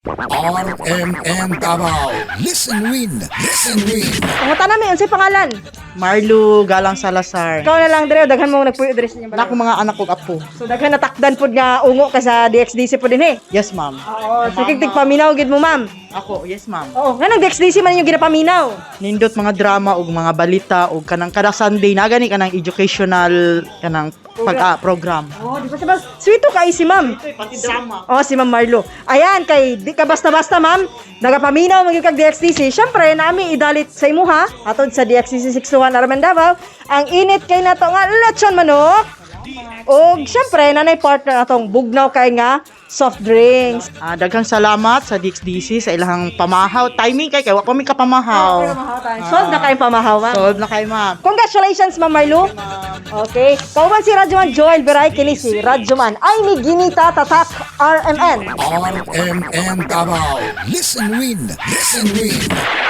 RMN Davao. Listen win. Listen win. Pangutan namin, unsay pangalan? Marlo Galang Salazar. Ikaw na lang dire, daghan mo nagpuyo dire sa inyong Anak ko mga anak ko apo. So daghan natakdan pod nga ungo ka sa DXDC po din eh. Yes, ma'am. Oo, sige tigpaminaw gid mo, ma'am. Ako, yes, ma'am. Oo, nga nag DXDC man yung ginapaminaw. Nindot mga drama ug mga balita ug kanang kada Sunday na gani kanang educational kanang program. Oh, di ba sa sweet kay si ma'am. Pati drama. Oh, si Ma'am Marlo. Ayan, kay di ka basta-basta, ma'am. Nagapaminaw maging kag DXDC. Syempre, nami idalit sa imo ha. Atod sa DXDC 621 Araman Davao. Ang init kay nato nga lechon manok. Og syempre, nanay partner atong bugnaw kay nga soft drinks. Daghang salamat sa DXDC sa ilang pamahaw. Timing kay wa pa mi kapamahaw. Solve na kayong pamahaw, ma'am. Solve na kay ma'am. Congratulations, Ma'am Marlo. Okay. Kauban si Radyoman Joel Beray, kini si Radyoman ay ni Ginita Tatak RMN. RMN Davao. Listen win. Listen win.